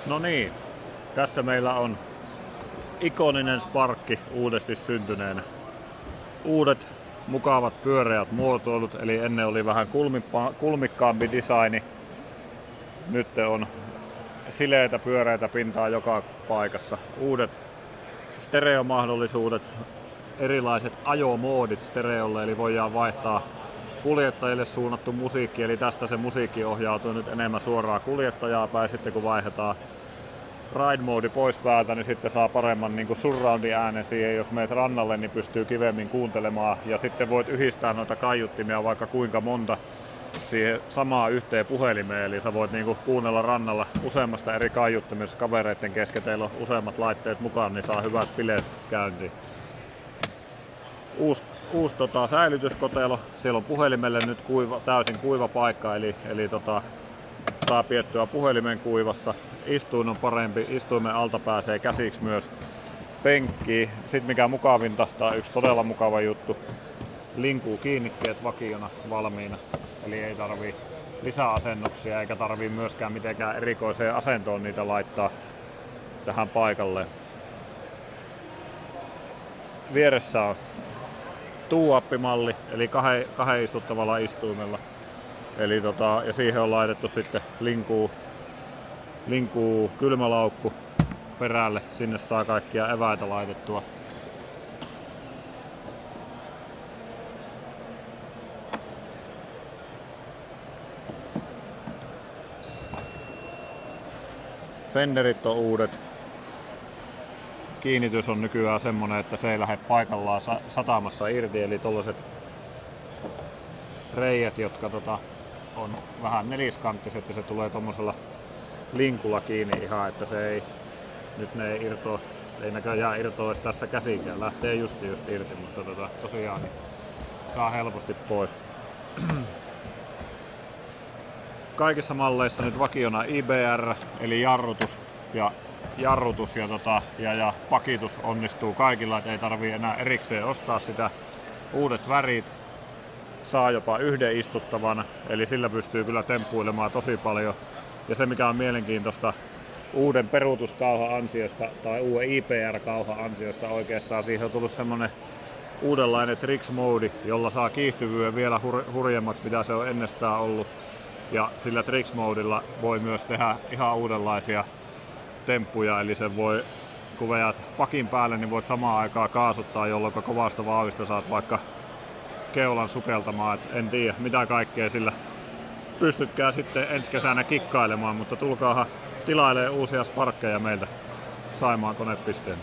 No niin, tässä meillä on ikoninen Sparkki uudesti syntyneenä. Uudet mukavat pyöreät muotoilut, eli ennen oli vähän kulmikkaampi designi. Nyt on sileitä pyöreitä pintaa joka paikassa. Uudet stereomahdollisuudet, erilaiset ajomoodit stereolle, eli voidaan vaihtaa kuljettajille suunnattu musiikki, eli tästä se musiikki ohjautuu nyt enemmän suoraan kuljettajaa päin. Sitten kun vaihdetaan ride mode pois päältä, niin sitten saa paremman niin kuin surroundi äänen siihen. Jos meet rannalle, niin pystyy kivemmin kuuntelemaan, ja sitten voit yhdistää noita kaiuttimia vaikka kuinka monta siihen samaan yhteen puhelimeen, eli sä voit niinku kuunnella rannalla useammasta eri kaiuttimista kavereiden kesken. Teillä on useammat laitteet mukaan, niin saa hyvät bileet käyntiin. Uusi säilytyskotelo. Siellä on puhelimelle nyt täysin kuiva paikka, eli saa piettyä puhelimen kuivassa. Istuin on parempi, istuimen alta pääsee käsiksi myös penkkiin. Sitten mikä mukavinta, tai yksi todella mukava juttu, linkuu kiinnikkeet vakiona valmiina. Eli ei tarvii lisäasennuksia eikä tarvii myöskään mitenkään erikoiseen asentoon niitä laittaa tähän paikalle. Vieressä on two-up-malli, eli kahden istuttavalla istuimella. Eli ja siihen on laitettu sitten linkuu kylmälaukku perälle. Sinne saa kaikkia eväitä laitettua. Fenderit on uudet. Kiinnitys on nykyään semmonen, että se ei lähde paikallaan satamassa irti, eli tollaset reijät, jotka on vähän neliskanttiset, ja se tulee tommosella linkulla kiinni ihan, että se ei, nyt ne ei näköjään irtoisi tässä käsikään, lähtee just irti, mutta tosiaan niin saa helposti pois. Kaikissa malleissa nyt vakiona IBR, eli jarrutus ja pakitus onnistuu kaikilla, et ei tarvii enää erikseen ostaa sitä. Uudet värit saa jopa yhden istuttavana, eli sillä pystyy kyllä temppuilemaan tosi paljon. Ja se mikä on mielenkiintoista, uuden peruutuskauhan ansiosta tai uuden IPR-kauhan ansiosta oikeastaan siihen on tullut semmonen uudenlainen tricks mode, jolla saa kiihtyvyyden vielä hurjemmaksi mitä se on ennestään ollut. Ja sillä tricks modella voi myös tehdä ihan uudenlaisia temppuja, eli sen voi, kun veät pakin päälle, niin voit samaan aikaan kaasuttaa, jolloin kovasta vauhdista saat vaikka keulan sukeltamaan. Et en tiedä mitä kaikkea sillä pystytkään sitten ensi kesänä kikkailemaan, mutta tulkaahan tilailee uusia Sparkkeja meiltä Saimaan konepisteen.